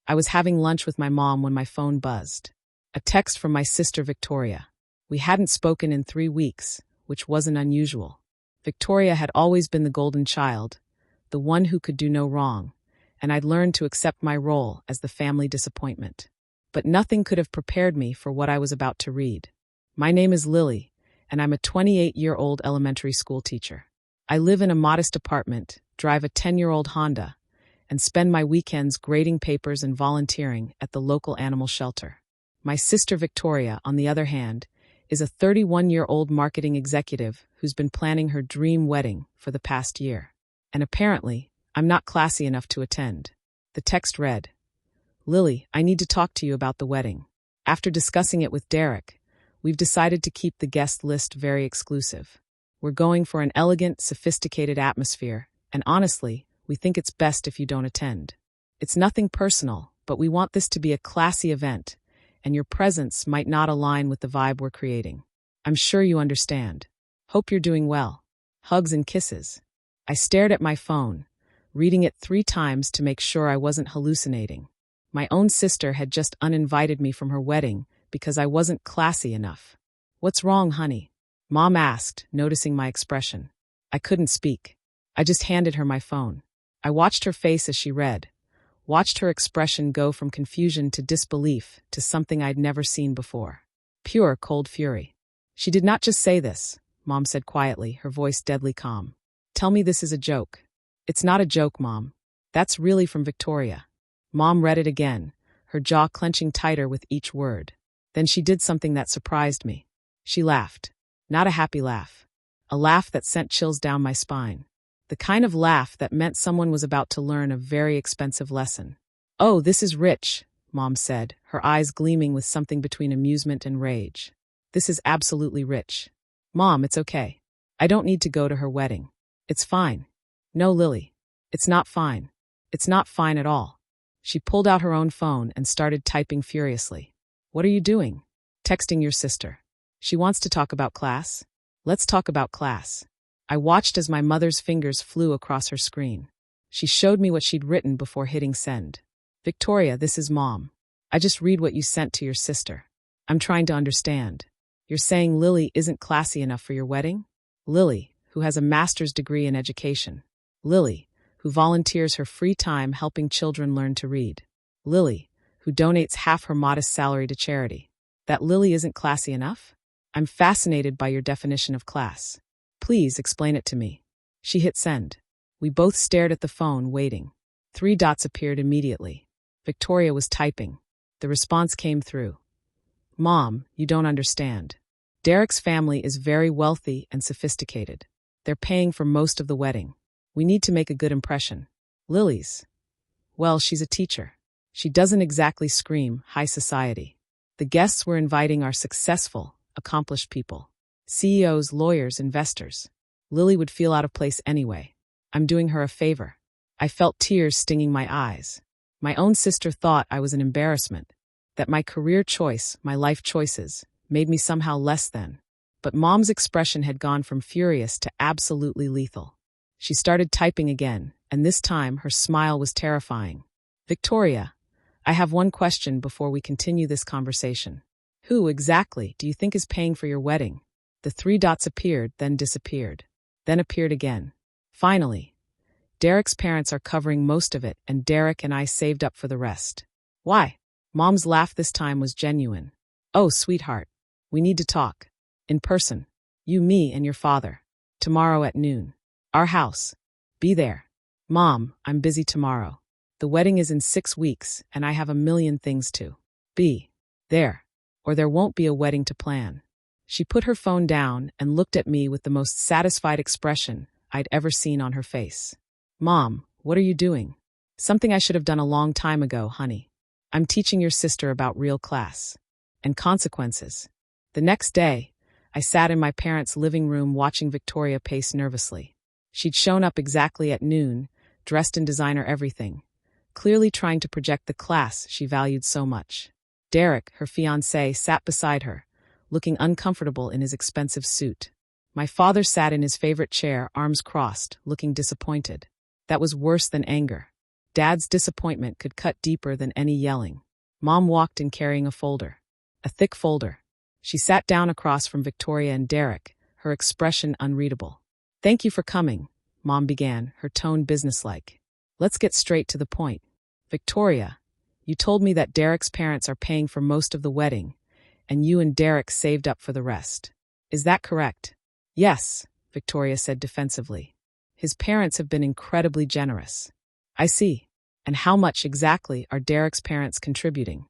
I was having lunch with my mom when my phone buzzed. A text from my sister Victoria. We hadn't spoken in 3 weeks, which wasn't unusual. Victoria had always been the golden child, the one who could do no wrong, and I'd learned to accept my role as the family disappointment. But nothing could have prepared me for what I was about to read. My name is Lily, and I'm a 28-year-old elementary school teacher. I live in a modest apartment, drive a 10-year-old Honda, and spend my weekends grading papers and volunteering at the local animal shelter. My sister Victoria, on the other hand, is a 31-year-old marketing executive who's been planning her dream wedding for the past year. And apparently, I'm not classy enough to attend. The text read, "Lily, I need to talk to you about the wedding. After discussing it with Derek, we've decided to keep the guest list very exclusive. We're going for an elegant, sophisticated atmosphere, and honestly, we think it's best if you don't attend. It's nothing personal, but we want this to be a classy event, and your presence might not align with the vibe we're creating. I'm sure you understand. Hope you're doing well. Hugs and kisses." I stared at my phone, reading it 3 times to make sure I wasn't hallucinating. My own sister had just uninvited me from her wedding because I wasn't classy enough. "What's wrong, honey?" Mom asked, noticing my expression. I couldn't speak. I just handed her my phone. I watched her face as she read, watched her expression go from confusion to disbelief to something I'd never seen before. Pure, cold fury. "She did not just say this," Mom said quietly, her voice deadly calm. "Tell me this is a joke." "It's not a joke, Mom. That's really from Victoria." Mom read it again, her jaw clenching tighter with each word. Then she did something that surprised me. She laughed. Not a happy laugh. A laugh that sent chills down my spine. The kind of laugh that meant someone was about to learn a very expensive lesson. "Oh, this is rich," Mom said, her eyes gleaming with something between amusement and rage. "This is absolutely rich. Mom, it's okay. I don't need to go to her wedding. It's fine." "No, Lily. It's not fine. It's not fine at all." She pulled out her own phone and started typing furiously. "What are you doing?" "Texting your sister. She wants to talk about class." "Let's talk about class." I watched as my mother's fingers flew across her screen. She showed me what she'd written before hitting send. "Victoria, this is Mom. I just read what you sent to your sister. I'm trying to understand. You're saying Lily isn't classy enough for your wedding? Lily, who has a master's degree in education. Lily, who volunteers her free time helping children learn to read. Lily, who donates half her modest salary to charity. That Lily isn't classy enough? I'm fascinated by your definition of class. Please explain it to me." She hit send. We both stared at the phone, waiting. 3 dots appeared immediately. Victoria was typing. The response came through. "Mom, you don't understand. Derek's family is very wealthy and sophisticated. They're paying for most of the wedding. We need to make a good impression. Lily's, well, she's a teacher. She doesn't exactly scream high society. The guests we're inviting are successful, accomplished people. CEOs, lawyers, investors. Lily would feel out of place anyway. I'm doing her a favor." I felt tears stinging my eyes. My own sister thought I was an embarrassment, that my career choice, my life choices, made me somehow less than. But Mom's expression had gone from furious to absolutely lethal. She started typing again, and this time her smile was terrifying. "Victoria, I have one question before we continue this conversation. Who exactly do you think is paying for your wedding?" The 3 dots appeared, then disappeared. Then appeared again. Finally, "Derek's parents are covering most of it, and Derek and I saved up for the rest." "Why?" Mom's laugh this time was genuine. "Oh, sweetheart. We need to talk. In person. You, me, and your father. Tomorrow at noon. Our house. Be there." "Mom, I'm busy tomorrow. The wedding is in 6 weeks, and I have a million things to be there, or there won't be a wedding to plan." She put her phone down and looked at me with the most satisfied expression I'd ever seen on her face. "Mom, what are you doing?" "Something I should have done a long time ago, honey. I'm teaching your sister about real class. And consequences." The next day, I sat in my parents' living room watching Victoria pace nervously. She'd shown up exactly at noon, dressed in designer everything, clearly trying to project the class she valued so much. Derek, her fiancé, sat beside her, looking uncomfortable in his expensive suit. My father sat in his favorite chair, arms crossed, looking disappointed. That was worse than anger. Dad's disappointment could cut deeper than any yelling. Mom walked in carrying a folder. A thick folder. She sat down across from Victoria and Derek, her expression unreadable. "Thank you for coming," Mom began, her tone businesslike. "Let's get straight to the point. Victoria, you told me that Derek's parents are paying for most of the wedding, and you and Derek saved up for the rest. Is that correct?" "Yes," Victoria said defensively. "His parents have been incredibly generous." "I see. And how much exactly are Derek's parents contributing?"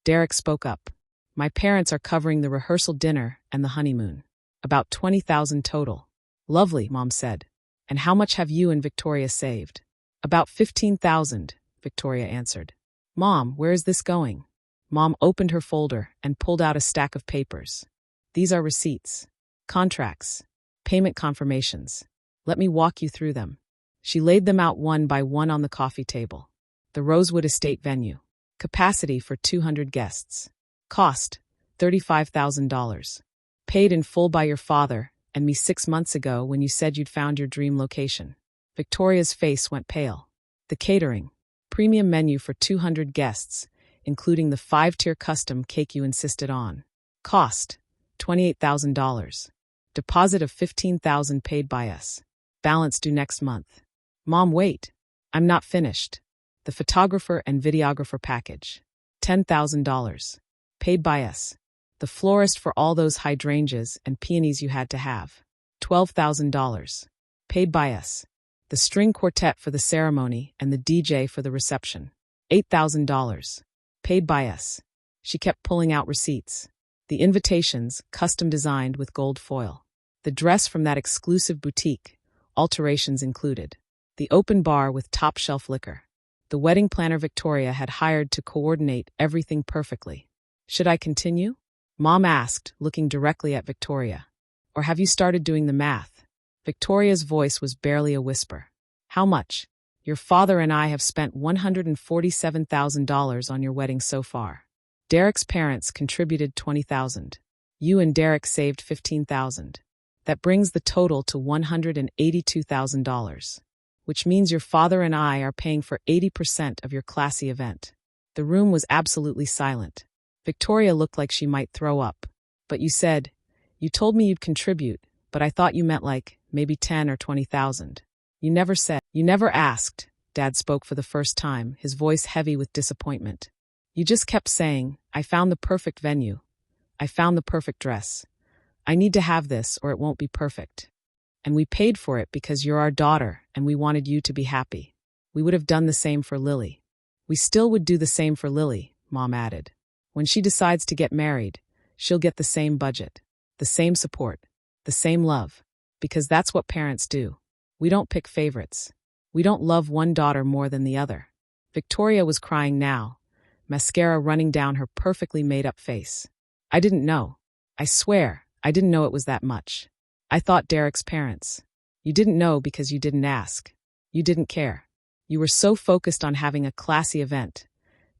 Derek spoke up. "My parents are covering the rehearsal dinner and the honeymoon. About 20,000 total." "Lovely," Mom said. "And how much have you and Victoria saved?" "About 15,000, Victoria answered. "Mom, where is this going?" Mom opened her folder and pulled out a stack of papers. "These are receipts, contracts, payment confirmations. Let me walk you through them." She laid them out one by one on the coffee table. The Rosewood Estate venue. Capacity for 200 guests. Cost, $35,000. Paid in full by your father and me 6 months ago when you said you'd found your dream location. Victoria's face went pale. The catering. Premium menu for 200 guests, including the 5-tier custom cake you insisted on. Cost, $28,000. Deposit of $15,000 paid by us. Balance due next month. Mom, wait. I'm not finished. The photographer and videographer package. $10,000. Paid by us. The florist for all those hydrangeas and peonies you had to have. $12,000. Paid by us. The string quartet for the ceremony and the DJ for the reception. $8,000. Paid by us. She kept pulling out receipts. The invitations, custom designed with gold foil. The dress from that exclusive boutique, alterations included. The open bar with top-shelf liquor. The wedding planner Victoria had hired to coordinate everything perfectly. "Should I continue?" Mom asked, looking directly at Victoria. "Or have you started doing the math?" Victoria's voice was barely a whisper. "How much? Your father and I have spent $147,000 on your wedding so far. Derek's parents contributed $20,000. You and Derek saved $15,000. That brings the total to $182,000. Which means your father and I are paying for 80% of your classy event." The room was absolutely silent. Victoria looked like she might throw up. "But you told me you'd contribute, but I thought you meant like, maybe 10 or 20,000. You never asked." Dad spoke for the first time, his voice heavy with disappointment. "You just kept saying, I found the perfect venue. I found the perfect dress. I need to have this or it won't be perfect. And we paid for it because you're our daughter and we wanted you to be happy. We would have done the same for Lily. We still would do the same for Lily," Mom added. "When she decides to get married, she'll get the same budget, the same support, the same love. Because that's what parents do. We don't pick favorites. We don't love one daughter more than the other." Victoria was crying now, mascara running down her perfectly made-up face. "I didn't know. I swear, I didn't know it was that much. I thought Derek's parents." "You didn't know because you didn't ask. You didn't care. You were so focused on having a classy event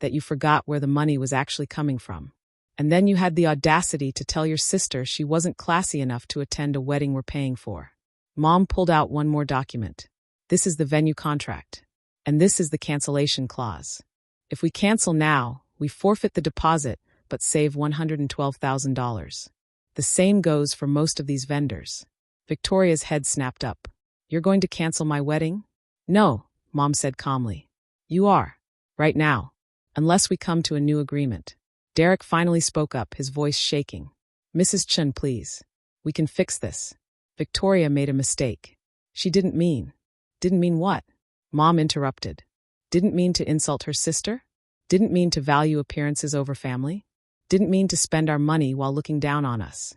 that you forgot where the money was actually coming from. And then you had the audacity to tell your sister she wasn't classy enough to attend a wedding we're paying for." Mom pulled out one more document. "This is the venue contract. And this is the cancellation clause. If we cancel now, we forfeit the deposit but save $112,000. The same goes for most of these vendors." Victoria's head snapped up. "You're going to cancel my wedding?" "No," Mom said calmly. "You are. Right now. Unless we come to a new agreement." Derek finally spoke up, his voice shaking. "Mrs. Chun, please. We can fix this. Victoria made a mistake. She didn't mean." "Didn't mean what?" Mom interrupted. "Didn't mean to insult her sister? Didn't mean to value appearances over family? Didn't mean to spend our money while looking down on us."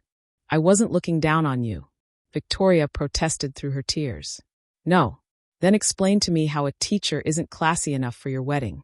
"I wasn't looking down on you," Victoria protested through her tears. "No. Then explain to me how a teacher isn't classy enough for your wedding,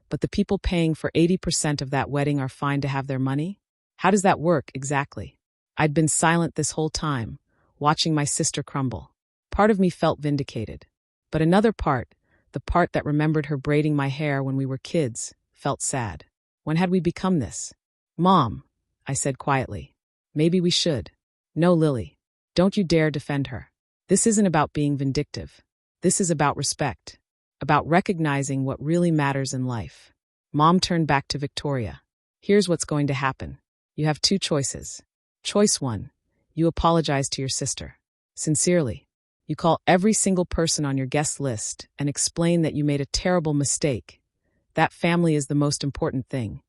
but the people paying for 80% of that wedding are fine to have their money? How does that work exactly?" I'd been silent this whole time, watching my sister crumble. Part of me felt vindicated. But another part, the part that remembered her braiding my hair when we were kids, felt sad. When had we become this? "Mom," I said quietly, "maybe we should." "No, Lily. Don't you dare defend her. This isn't about being vindictive. This is about respect. about recognizing what really matters in life. Mom turned back to Victoria. Here's what's going to happen. You have two choices. Choice 1. You apologize to your sister. Sincerely. You call every single person on your guest list and explain that you made a terrible mistake. That family is the most important thing,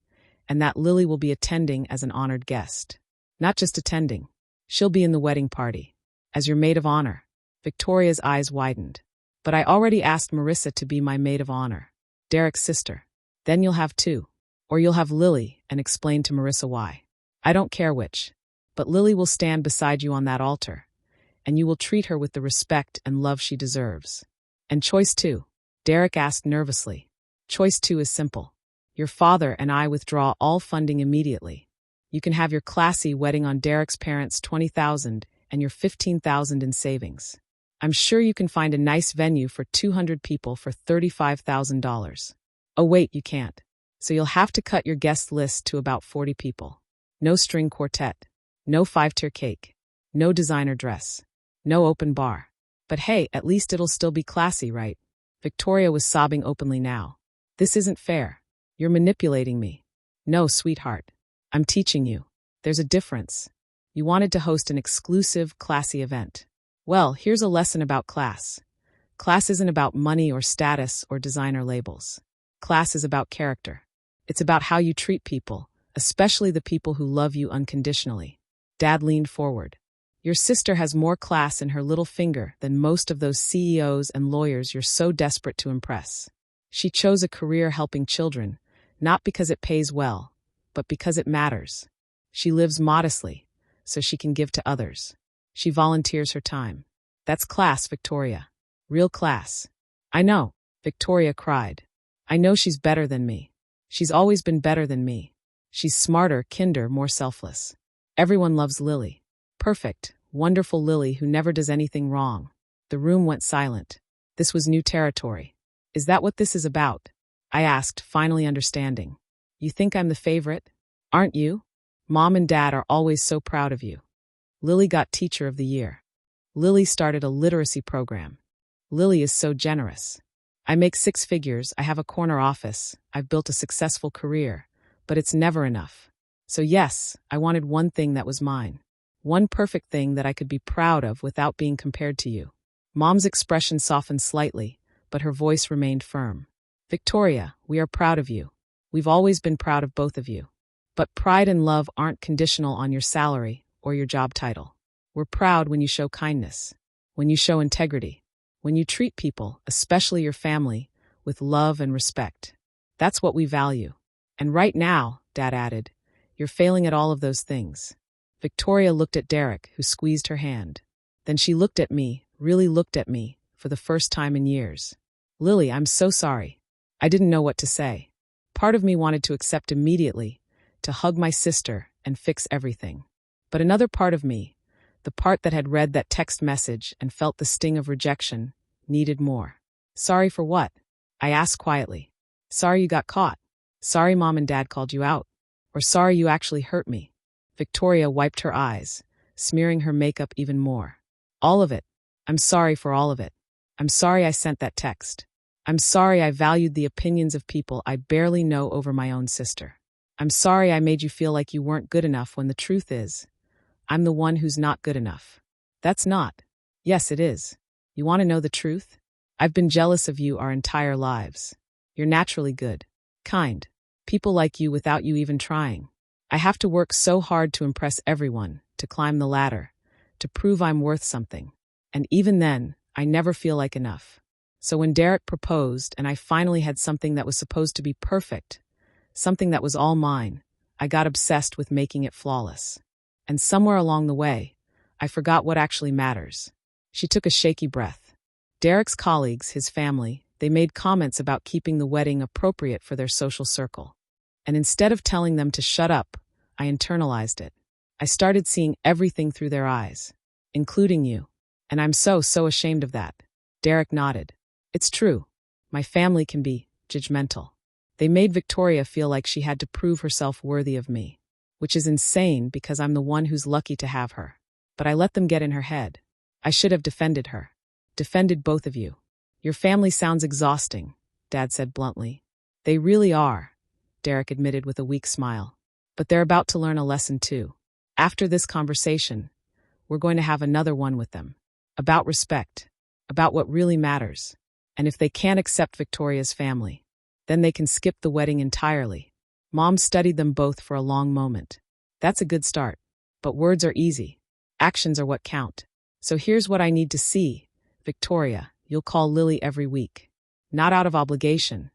and that Lily will be attending as an honored guest. Not just attending. She'll be in the wedding party. As your maid of honor. Victoria's eyes widened. But I already asked Marissa to be my maid of honor. Derek's sister. Then you'll have two. Or you'll have Lily and explain to Marissa why. I don't care which. But Lily will stand beside you on that altar, and you will treat her with the respect and love she deserves. And choice 2. Derek asked nervously. Choice 2 is simple. Your father and I withdraw all funding immediately. You can have your classy wedding on Derek's parents' $20,000 and your $15,000 in savings. I'm sure you can find a nice venue for 200 people for $35,000. Oh wait, you can't. So you'll have to cut your guest list to about 40 people. No string quartet. No 5-tier cake. No designer dress. No open bar. But hey, at least it'll still be classy, right? Victoria was sobbing openly now. This isn't fair. You're manipulating me. No, sweetheart. I'm teaching you. There's a difference. You wanted to host an exclusive, classy event. Well, here's a lesson about class. Class isn't about money or status or designer labels. Class is about character. It's about how you treat people, especially the people who love you unconditionally. Dad leaned forward. Your sister has more class in her little finger than most of those CEOs and lawyers you're so desperate to impress. She chose a career helping children, not because it pays well, but because it matters. She lives modestly, so she can give to others. She volunteers her time. That's class, Victoria. Real class. I know, Victoria cried. I know she's better than me. She's always been better than me. She's smarter, kinder, more selfless. Everyone loves Lily. Perfect, wonderful Lily who never does anything wrong. The room went silent. This was new territory. Is that what this is about? I asked, finally understanding. You think I'm the favorite? Aren't you? Mom and Dad are always so proud of you. Lily got Teacher of the Year. Lily started a literacy program. Lily is so generous. I make 6 figures, I have a corner office, I've built a successful career, but it's never enough. So yes, I wanted one thing that was mine. One perfect thing that I could be proud of without being compared to you. Mom's expression softened slightly, but her voice remained firm. Victoria, we are proud of you. We've always been proud of both of you. But pride and love aren't conditional on your salary or your job title. We're proud when you show kindness, when you show integrity, when you treat people, especially your family, with love and respect. That's what we value. And right now, Dad added, you're failing at all of those things. Victoria looked at Derek, who squeezed her hand. Then she looked at me, really looked at me, for the first time in years. Lily, I'm so sorry. I didn't know what to say. Part of me wanted to accept immediately, to hug my sister and fix everything. But another part of me, the part that had read that text message and felt the sting of rejection, needed more. Sorry for what? I asked quietly. Sorry you got caught. Sorry Mom and Dad called you out. Or sorry you actually hurt me. Victoria wiped her eyes, smearing her makeup even more. All of it. I'm sorry for all of it. I'm sorry I sent that text. I'm sorry I valued the opinions of people I barely know over my own sister. I'm sorry I made you feel like you weren't good enough when the truth is, I'm the one who's not good enough. That's not. Yes, it is. You want to know the truth? I've been jealous of you our entire lives. You're naturally good, kind. People like you without you even trying. I have to work so hard to impress everyone, to climb the ladder, to prove I'm worth something. And even then, I never feel like enough. So when Derek proposed and I finally had something that was supposed to be perfect, something that was all mine, I got obsessed with making it flawless. And somewhere along the way, I forgot what actually matters. She took a shaky breath. Derek's colleagues, his family, they made comments about keeping the wedding appropriate for their social circle. And instead of telling them to shut up, I internalized it. I started seeing everything through their eyes, including you. And I'm so ashamed of that. Derek nodded. It's true. My family can be judgmental. They made Victoria feel like she had to prove herself worthy of me, which is insane because I'm the one who's lucky to have her. But I let them get in her head. I should have defended her. Defended both of you. Your family sounds exhausting, Dad said bluntly. They really are, Derek admitted with a weak smile. But they're about to learn a lesson too. After this conversation, we're going to have another one with them. About respect. About what really matters. And if they can't accept Victoria's family, then they can skip the wedding entirely. Mom studied them both for a long moment. That's a good start. But words are easy. Actions are what count. So here's what I need to see. Victoria, you'll call Lily every week. Not out of obligation,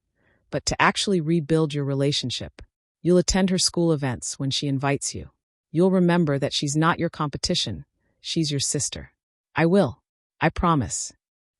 but to actually rebuild your relationship. You'll attend her school events when she invites you. You'll remember that she's not your competition. She's your sister. I will. I promise.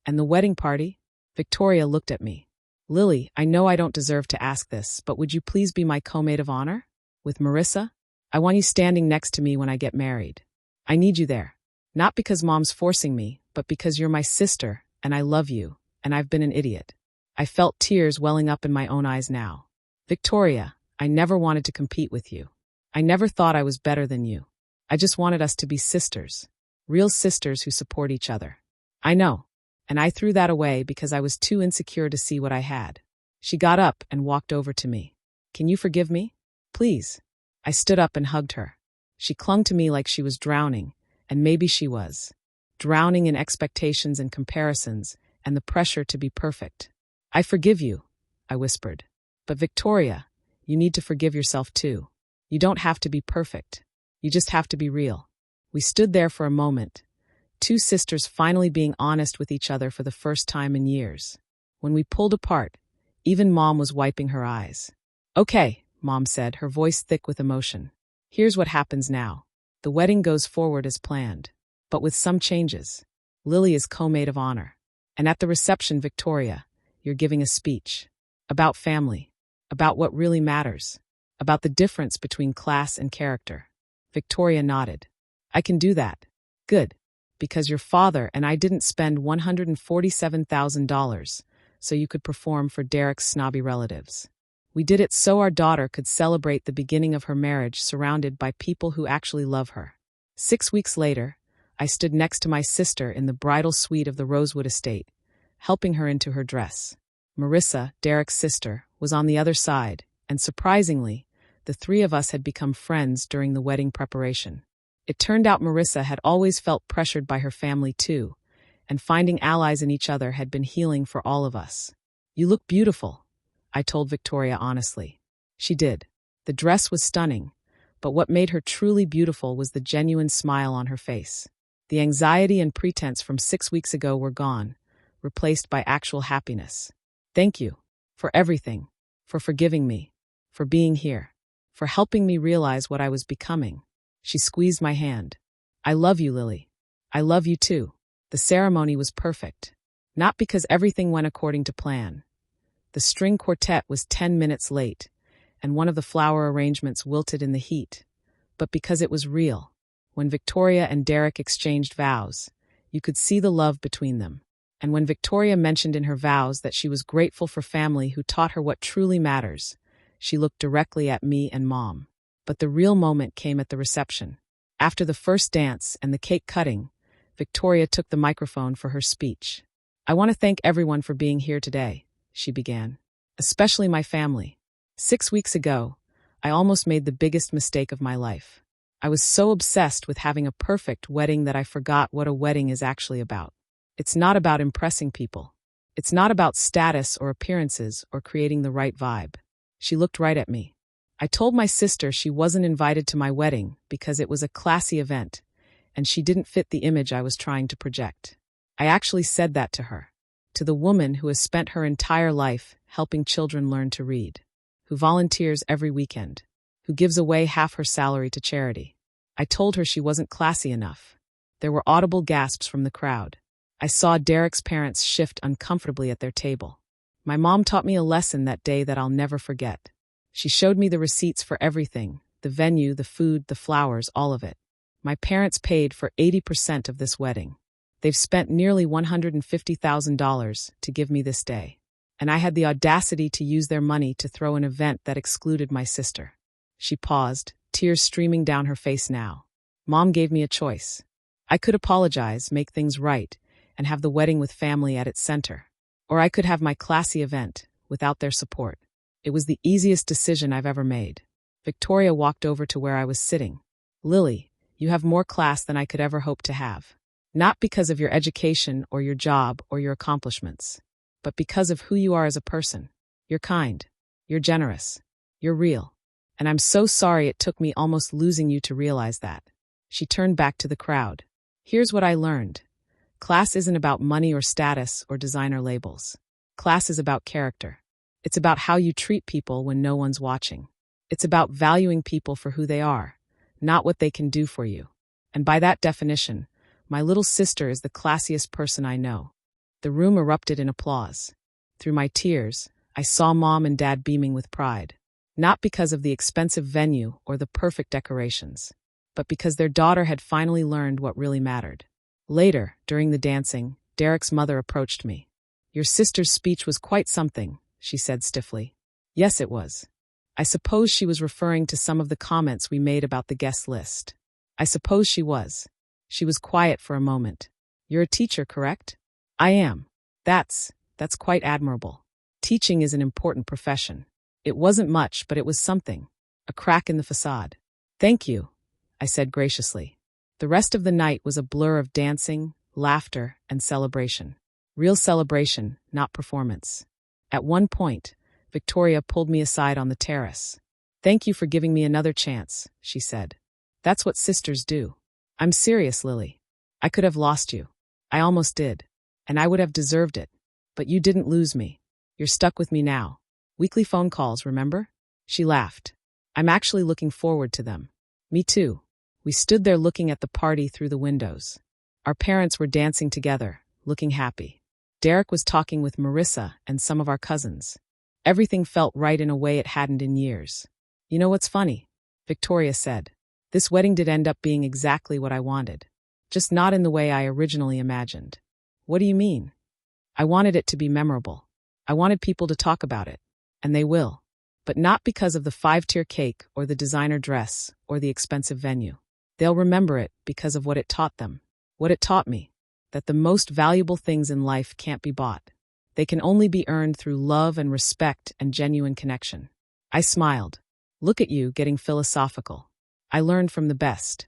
And the wedding party? Victoria looked at me. Lily, I know I don't deserve to ask this, but would you please be my co-maid of honor? With Marissa? I want you standing next to me when I get married. I need you there. Not because Mom's forcing me, but because you're my sister, and I love you, and I've been an idiot. I felt tears welling up in my own eyes now. Victoria, I never wanted to compete with you. I never thought I was better than you. I just wanted us to be sisters. Real sisters who support each other. I know. And I threw that away because I was too insecure to see what I had. She got up and walked over to me. Can you forgive me? Please. I stood up and hugged her. She clung to me like she was drowning, and maybe she was. Drowning in expectations and comparisons, and the pressure to be perfect. I forgive you, I whispered. But Victoria, you need to forgive yourself too. You don't have to be perfect. You just have to be real. We stood there for a moment, two sisters finally being honest with each other for the first time in years. When we pulled apart, even Mom was wiping her eyes. Okay, Mom said, her voice thick with emotion. Here's what happens now. The wedding goes forward as planned, but with some changes. Lily is co-maid of honor. And at the reception, Victoria, you're giving a speech. About family. About what really matters. About the difference between class and character. Victoria nodded. I can do that. Good. Because your father and I didn't spend $147,000 so you could perform for Derek's snobby relatives. We did it so our daughter could celebrate the beginning of her marriage surrounded by people who actually love her. 6 weeks later, I stood next to my sister in the bridal suite of the Rosewood estate, helping her into her dress. Marissa, Derek's sister, was on the other side, and surprisingly, the three of us had become friends during the wedding preparation. It turned out Marissa had always felt pressured by her family too, and finding allies in each other had been healing for all of us. You look beautiful, I told Victoria honestly. She did. The dress was stunning, but what made her truly beautiful was the genuine smile on her face. The anxiety and pretense from 6 weeks ago were gone, replaced by actual happiness. Thank you. For everything. For forgiving me. For being here. For helping me realize what I was becoming. She squeezed my hand. I love you, Lily. I love you too. The ceremony was perfect. Not because everything went according to plan. The string quartet was 10 minutes late, and one of the flower arrangements wilted in the heat, but because it was real. When Victoria and Derek exchanged vows, you could see the love between them. And when Victoria mentioned in her vows that she was grateful for family who taught her what truly matters, she looked directly at me and Mom. But the real moment came at the reception. After the first dance and the cake cutting, Victoria took the microphone for her speech. I want to thank everyone for being here today, she began. Especially my family. 6 weeks ago, I almost made the biggest mistake of my life. I was so obsessed with having a perfect wedding that I forgot what a wedding is actually about. It's not about impressing people. It's not about status or appearances or creating the right vibe. She looked right at me. I told my sister she wasn't invited to my wedding because it was a classy event, and she didn't fit the image I was trying to project. I actually said that to her. To the woman who has spent her entire life helping children learn to read, who volunteers every weekend, who gives away half her salary to charity. I told her she wasn't classy enough. There were audible gasps from the crowd. I saw Derek's parents shift uncomfortably at their table. My mom taught me a lesson that day that I'll never forget. She showed me the receipts for everything, the venue, the food, the flowers, all of it. My parents paid for 80% of this wedding. They've spent nearly $150,000 to give me this day. And I had the audacity to use their money to throw an event that excluded my sister. She paused, tears streaming down her face now. Mom gave me a choice. I could apologize, make things right, and have the wedding with family at its center. Or I could have my classy event, without their support. It was the easiest decision I've ever made. Victoria walked over to where I was sitting. Lily, you have more class than I could ever hope to have. Not because of your education or your job or your accomplishments, but because of who you are as a person. You're kind. You're generous. You're real. And I'm so sorry it took me almost losing you to realize that. She turned back to the crowd. Here's what I learned. Class isn't about money or status or designer labels. Class is about character. It's about how you treat people when no one's watching. It's about valuing people for who they are, not what they can do for you. And by that definition, my little sister is the classiest person I know. The room erupted in applause. Through my tears, I saw Mom and Dad beaming with pride. Not because of the expensive venue or the perfect decorations, but because their daughter had finally learned what really mattered. Later, during the dancing, Derek's mother approached me. Your sister's speech was quite something, she said stiffly. Yes, it was. I suppose she was referring to some of the comments we made about the guest list. I suppose she was. She was quiet for a moment. You're a teacher, correct? I am. That's quite admirable. Teaching is an important profession. It wasn't much, but it was something. A crack in the facade. Thank you, I said graciously. The rest of the night was a blur of dancing, laughter, and celebration. Real celebration, not performance. At one point, Victoria pulled me aside on the terrace. Thank you for giving me another chance, she said. That's what sisters do. I'm serious, Lily. I could have lost you. I almost did. And I would have deserved it. But you didn't lose me. You're stuck with me now. Weekly phone calls, remember? She laughed. I'm actually looking forward to them. Me too. We stood there looking at the party through the windows. Our parents were dancing together, looking happy. Derek was talking with Marissa and some of our cousins. Everything felt right in a way it hadn't in years. You know what's funny? Victoria said. This wedding did end up being exactly what I wanted. Just not in the way I originally imagined. What do you mean? I wanted it to be memorable. I wanted people to talk about it. And they will. But not because of the 5-tier cake or the designer dress or the expensive venue. They'll remember it because of what it taught them. What it taught me. That the most valuable things in life can't be bought. They can only be earned through love and respect and genuine connection. I smiled. Look at you getting philosophical. I learned from the best.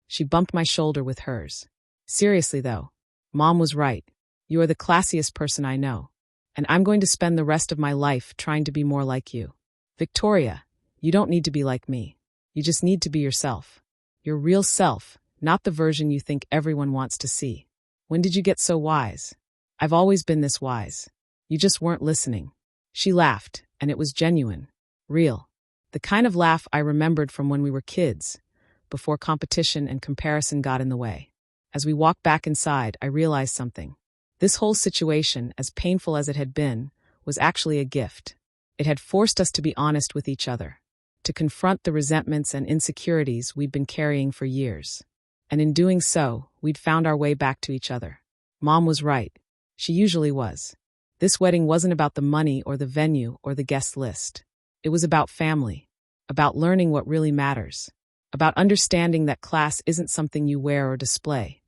She bumped my shoulder with hers. Seriously though, Mom was right. You are the classiest person I know. And I'm going to spend the rest of my life trying to be more like you. Victoria, you don't need to be like me. You just need to be yourself. Your real self, not the version you think everyone wants to see. When did you get so wise? I've always been this wise. You just weren't listening. She laughed, and it was genuine. Real. The kind of laugh I remembered from when we were kids, before competition and comparison got in the way. As we walked back inside, I realized something. This whole situation, as painful as it had been, was actually a gift. It had forced us to be honest with each other, to confront the resentments and insecurities we'd been carrying for years. And in doing so, we'd found our way back to each other. Mom was right. She usually was. This wedding wasn't about the money or the venue or the guest list. It was about family, about learning what really matters, about understanding that class isn't something you wear or display.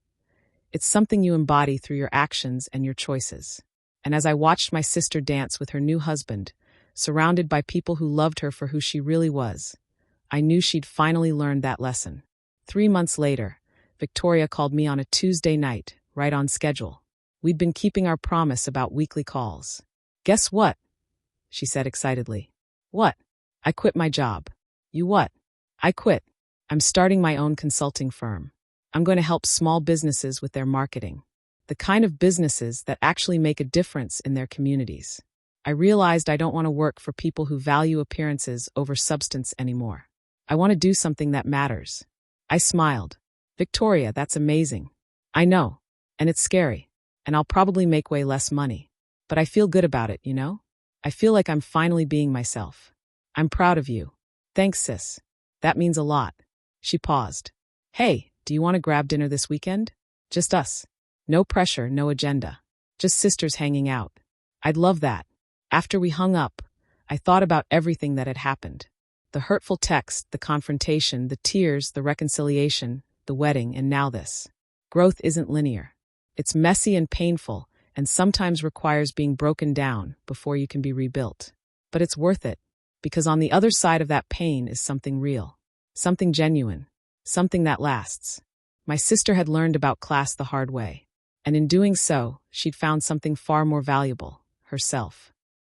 It's something you embody through your actions and your choices. And as I watched my sister dance with her new husband, surrounded by people who loved her for who she really was, I knew she'd finally learned that lesson. 3 months later, Victoria called me on a Tuesday night, right on schedule. We'd been keeping our promise about weekly calls. Guess what? She said excitedly. What? I quit my job. You what? I quit. I'm starting my own consulting firm. I'm going to help small businesses with their marketing. The kind of businesses that actually make a difference in their communities. I realized I don't want to work for people who value appearances over substance anymore. I want to do something that matters. I smiled. Victoria, that's amazing. I know. And it's scary. And I'll probably make way less money. But I feel good about it, you know? I feel like I'm finally being myself. I'm proud of you. Thanks, sis. That means a lot. She paused. Hey, do you want to grab dinner this weekend? Just us. No pressure, no agenda. Just sisters hanging out. I'd love that. After we hung up, I thought about everything that had happened. The hurtful text, the confrontation, the tears, the reconciliation, the wedding, and now this. Growth isn't linear. It's messy and painful, and sometimes requires being broken down before you can be rebuilt. But it's worth it, because on the other side of that pain is something real, something genuine, something that lasts. My sister had learned about class the hard way, and in doing so, she'd found something far more valuable: herself.